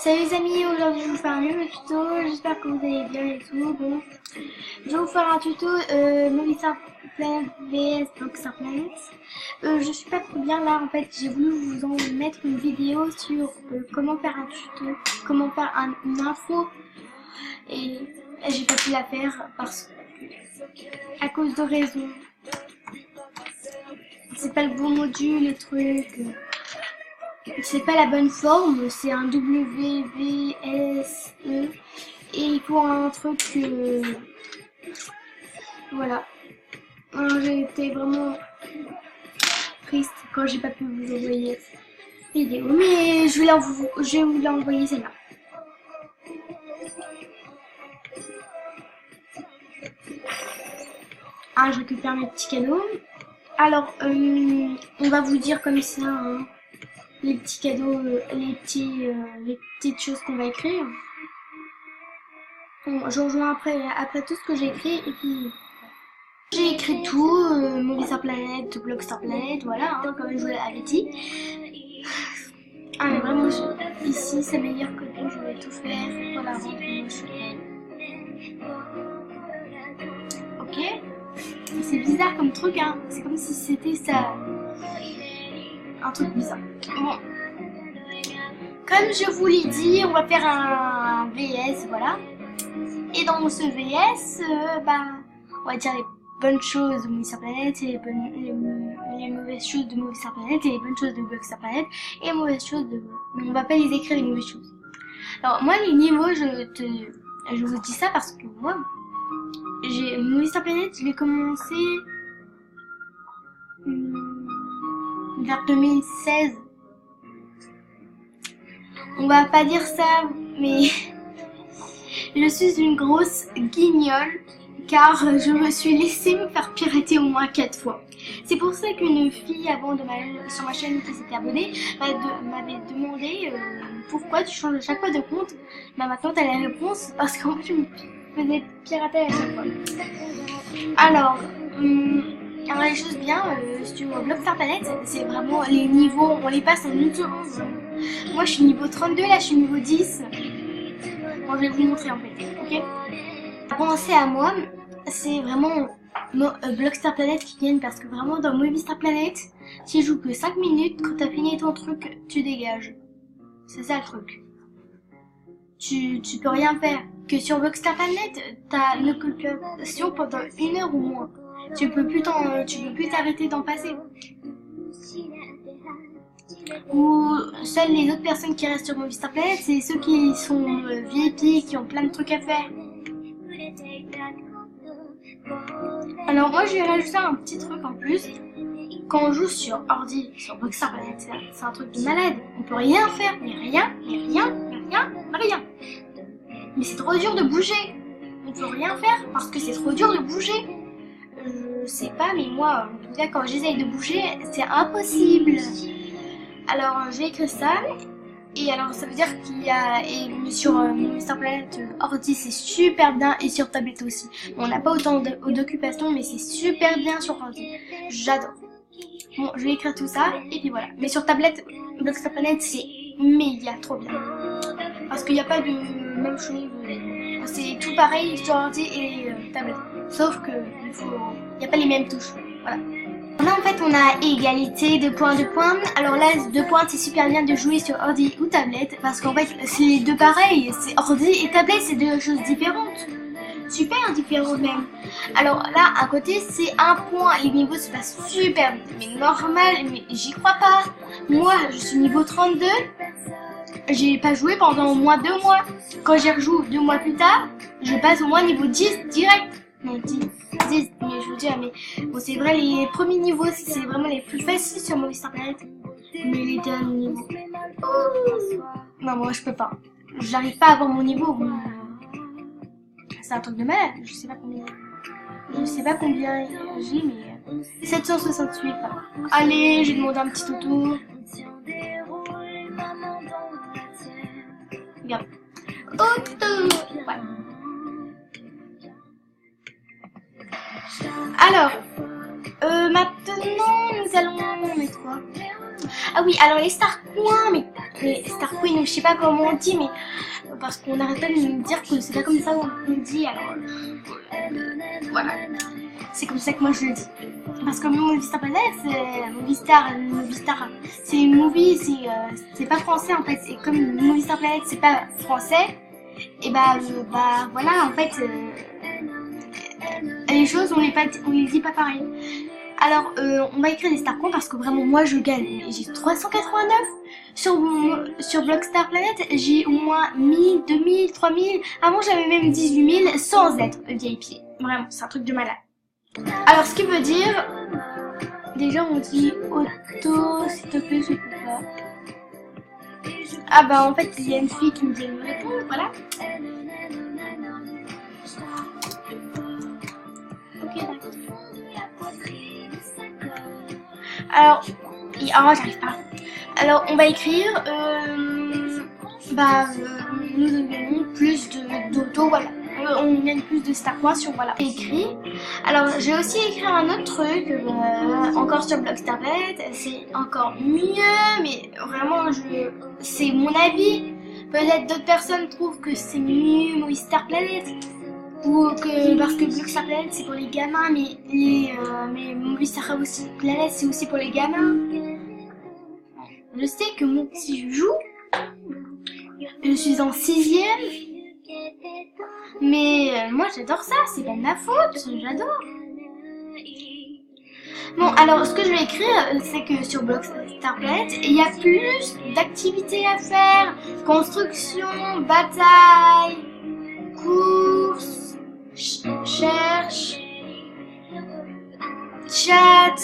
Salut les amis, aujourd'hui je vais vous faire un nouveau tuto, j'espère que vous allez bien et tout. Bon, je vais vous faire un tuto Movistar Planet vs Blockstar Planet. Je suis pas trop bien là, en fait j'ai voulu vous en mettre une vidéo sur comment faire un tuto, comment faire une info, et j'ai pas pu la faire parce que à cause de raisons. C'est pas le bon module, les trucs. C'est pas la bonne forme, c'est un WVSE et il faut un truc voilà. J'ai été vraiment triste quand j'ai pas pu vous envoyer cette vidéo, mais je vais vous l'envoyer celle-là. Je récupère mes petits cadeaux. Alors on va vous dire comme ça hein, les petits cadeaux, les petites choses qu'on va écrire. Bon, je rejoins après tout ce que j'ai écrit et puis j'ai écrit tout, Movistar Planet, Blockstar Planet, voilà, hein, comme je vous l'avais dit. Mais vraiment, ici c'est meilleur que tout, je vais tout faire pour la rendre moche. Ok, c'est bizarre comme truc, hein, c'est comme si c'était ça. Un truc bizarre. Bon. Comme je vous l'ai dit, on va faire un VS, voilà. Et dans ce VS, on va dire les bonnes choses de Movistar Planet et les mauvaises choses de Movistar Planet et les bonnes choses de Blockstar Planet et les mauvaises choses de... Mais on va pas les écrire les mauvaises choses. Alors moi les niveaux, je vous dis ça parce que moi, Movistar Planet, je l'ai commencé vers 2016. On va pas dire ça, mais je suis une grosse guignole car je me suis laissée me faire pirater au moins 4 fois. C'est pour ça qu'une fille avant sur ma chaîne qui s'était abonnée m'avait demandé pourquoi tu changes à chaque fois de compte. Maintenant t'as la réponse parce qu'en fait je me faisais pirater à chaque fois. Alors les choses bien sur Blockstar Planet, c'est vraiment les niveaux, on les passe en une seconde. Moi je suis niveau 32, là je suis niveau 10. Bon, je vais vous montrer en fait, ok. Pensez à moi, c'est vraiment Blockstar Planet qui gagne parce que vraiment dans Movistar Planet, tu joues que 5 minutes, quand t'as fini ton truc, tu dégages. C'est ça le truc. Tu peux rien faire. Que sur Blockstar Planet, t'as une occupation pendant 1 heure ou moins. Tu peux plus t'arrêter d'en passer. Ou seules les autres personnes qui restent sur Movistar Planet, c'est ceux qui sont VIP, qui ont plein de trucs à faire. Alors moi je vais rajouter un petit truc en plus. Quand on joue sur ordi, sur Blockstar Planet, c'est un truc de malade. On peut rien faire, mais rien. Mais c'est trop dur de bouger. On peut rien faire parce que c'est trop dur de bouger. Je sais pas, mais moi, en tout cas, quand j'essaye de bouger, c'est impossible. Alors, je vais écrire ça. Et alors, ça veut dire qu'il y a... Et sur Movistar Planet ordi, c'est super bien. Et sur tablette aussi. On n'a pas autant d'occupation, mais c'est super bien sur ordi. J'adore. Bon, je vais écrire tout ça. Et puis voilà. Mais sur tablette, Blockstar Planet, c'est méga trop bien. Parce qu'il n'y a pas de même chose. C'est tout pareil sur ordi et tablette. Sauf que il n'y a pas les mêmes touches. Voilà. Là en fait on a égalité, 2 points, 2 points. Alors là 2 points c'est super bien de jouer sur ordi ou tablette parce qu'en fait c'est les deux pareils. C'est ordi et tablette, c'est deux choses différentes. Super différentes même. Alors là à côté c'est 1 point. Les niveaux se passent super vite. Mais normal, mais j'y crois pas. Moi je suis niveau 32. J'ai pas joué pendant au moins 2 mois. Quand j'y rejoue 2 mois plus tard, je passe au moins niveau 10 direct. Non, 10, mais je veux dire, mais bon, c'est vrai, les premiers niveaux, c'est vraiment les plus faciles sur Movistar Planet. Mais les derniers niveaux. Non, moi je peux pas. J'arrive pas à avoir mon niveau. C'est un truc de malade. Je sais pas combien j'ai, mais 768. Allez, j'ai demandé un petit toutou. Regarde. Voilà. Alors, maintenant nous allons mettre quoi? Ah oui, alors les stars coins, mais les Star Queen, je sais pas comment on dit, mais parce qu'on arrête pas de me dire que c'est pas comme ça qu'on dit, alors voilà, c'est comme ça que moi je le dis. Parce que Movistar Planet, Movistar, c'est une movie, c'est pas français en fait, et comme Movistar Planet c'est pas français, et bah voilà, en fait, les choses on les dit pas pareil. Alors, on va écrire des Star Coins parce que vraiment, moi, je gagne. J'ai 389 sur Blockstar Planet. J'ai au moins 1000, 2000, 3000. Avant, j'avais même 18 000 sans être VIP. Vraiment, c'est un truc de malade. Alors, ce qui veut dire... Déjà, on dit auto, s'il te plaît, je peux pas. Ah bah, en fait, il y a une fille qui me vient me répondre, voilà. Ok, d'accord. Alors, j'arrive pas. Alors, on va écrire, nous gagnons plus d'auto, voilà. On gagne plus de Star Coins sur, voilà. Écrit. Alors, j'ai aussi écrit un autre truc, encore sur Blockstar Planet. C'est encore mieux, mais vraiment, c'est mon avis. Peut-être d'autres personnes trouvent que c'est mieux Movistar Planet. Ou que parce que Blockstar Planet c'est pour les gamins, mais Movistar Planet c'est aussi pour les gamins. Je sais que moi si je joue, je suis en 6ème, mais moi j'adore ça, c'est pas de ma faute, j'adore. Bon, alors ce que je vais écrire, c'est que sur Blockstar Planet, il y a plus d'activités à faire, construction, bataille, course, cherche, chat.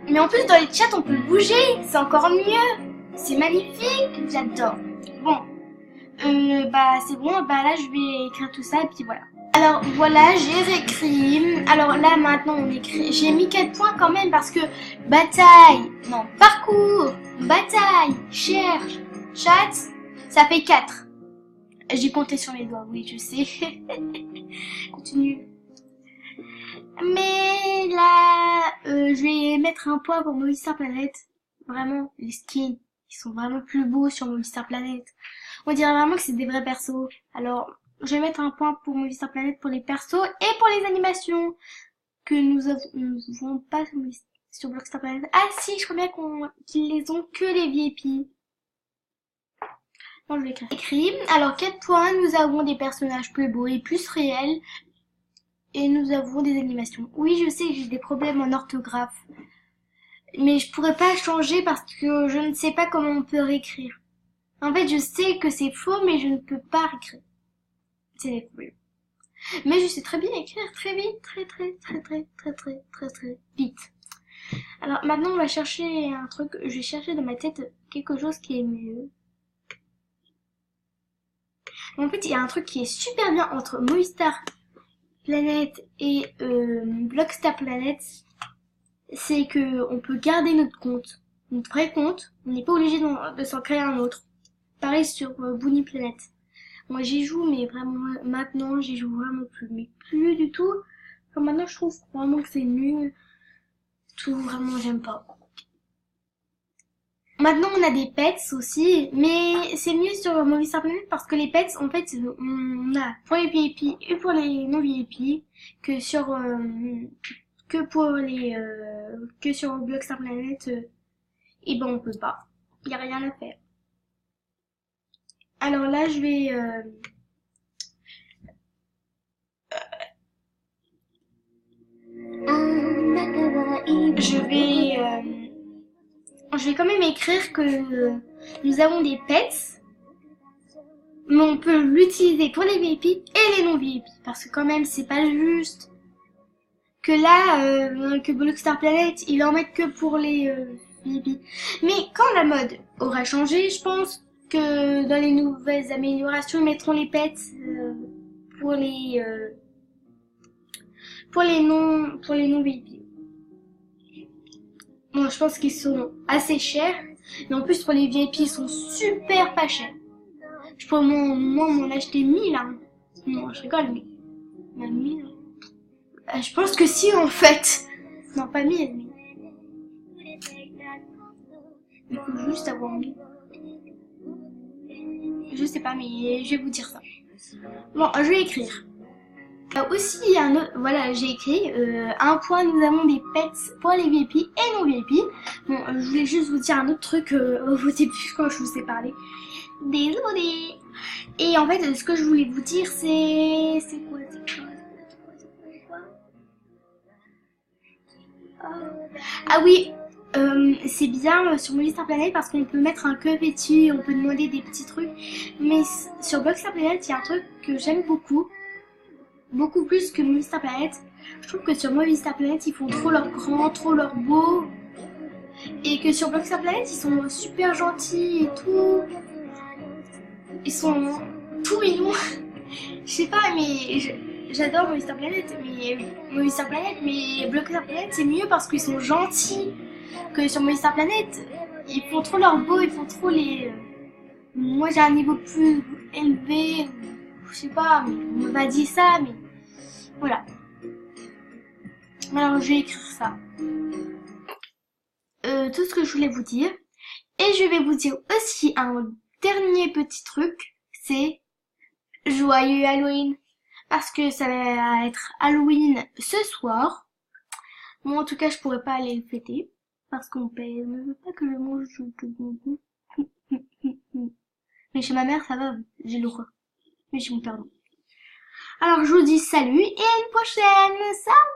Mais en plus dans les chats on peut bouger, c'est encore mieux. C'est magnifique, j'adore. Bon, c'est bon, là je vais écrire tout ça et puis voilà. Alors voilà, j'ai réécrit. Alors là maintenant on écrit. J'ai mis 4 points quand même parce que parcours, bataille, cherche, chat, ça fait 4. J'ai compté sur les doigts, oui je sais. Continue. Mais là, je vais mettre un point pour Movistar Planet. Vraiment, les skins, ils sont vraiment plus beaux sur Movistar Planet. On dirait vraiment que c'est des vrais persos. Alors, je vais mettre un point pour Movistar Planet pour les persos et pour les animations que nous avons pas sur Blockstar Planet. Ah si, je crois bien qu'ils les ont que les VIP. Bon, je vais écrire. Alors, 4 points, nous avons des personnages plus beaux et plus réels. Et nous avons des animations. Oui, je sais que j'ai des problèmes en orthographe. Mais je pourrais pas changer parce que je ne sais pas comment on peut réécrire. En fait, je sais que c'est faux, mais je ne peux pas réécrire. C'est des problèmes. Mais je sais très bien écrire très vite, très vite. Alors maintenant, on va chercher un truc. Je vais chercher dans ma tête quelque chose qui est mieux. En fait, il y a un truc qui est super bien entre Movistar Planet et Blockstar Planet, c'est que on peut garder notre compte, notre vrai compte. On n'est pas obligé de s'en créer un autre. Pareil sur Bunny Planet. Moi j'y joue, mais vraiment maintenant j'y joue vraiment plus, mais plus du tout. Enfin, maintenant je trouve vraiment que c'est nul. Tout vraiment j'aime pas. Maintenant on a des pets aussi, mais c'est mieux sur Movistar Planet parce que les pets en fait on a pour les VIP et pour les non VIP que sur que sur Blockstar Planet et ben on peut pas, il y a rien à faire. Alors là je vais quand même écrire que nous avons des pets, mais on peut l'utiliser pour les VIP et les non VIP, parce que quand même c'est pas juste que là, que Blockstar Planet, ils en mettent que pour les VIP. Mais quand la mode aura changé, je pense que dans les nouvelles améliorations, ils mettront les pets pour les non VIP. Bon, je pense qu'ils sont assez chers, mais en plus pour les VIP, ils sont super pas chers. Je pourrais m'en acheter 1000 hein. Non, je rigole, mais même 1000. Je pense que si en fait. Non, pas 1000, mais il faut juste avoir 1000. Je sais pas, mais je vais vous dire ça. Bon, je vais écrire. Aussi, il y a un autre, voilà, j'ai écrit, un point, nous avons des pets pour les VIP et non VIP. Bon, je voulais juste vous dire un autre truc, vous savez plus quand je vous ai parlé. Désolée. Et en fait, ce que je voulais vous dire, c'est quoi, ah oui, c'est bien sur Movistar Planet parce qu'on peut mettre un que vêtu, on peut demander des petits trucs. Mais sur Boxer Planet, il y a un truc que j'aime beaucoup. Beaucoup plus que Movistar Planet. Je trouve que sur Movistar Planet, ils font trop leur grand, trop leur beau. Et que sur Boxer Planet, ils sont super gentils et tout. Ils sont tout mignons. Je sais pas, mais j'adore Movistar Planet. Mais Boxer Planet, c'est mieux parce qu'ils sont gentils. Que sur Movistar Planet, ils font trop leur beau, ils font trop les... Moi, j'ai un niveau plus élevé. Je sais pas, mais on m'a pas dit ça, mais... Voilà. Alors, je vais écrire ça. Tout ce que je voulais vous dire. Et je vais vous dire aussi un dernier petit truc. C'est joyeux Halloween. Parce que ça va être Halloween ce soir. Moi, en tout cas, je pourrais pas aller le fêter. Parce qu'on ne veut pas que je mange tout. Mais chez ma mère, ça va, j'ai le droit. Mais chez mon père, non. Alors, je vous dis salut et à une prochaine. Salut!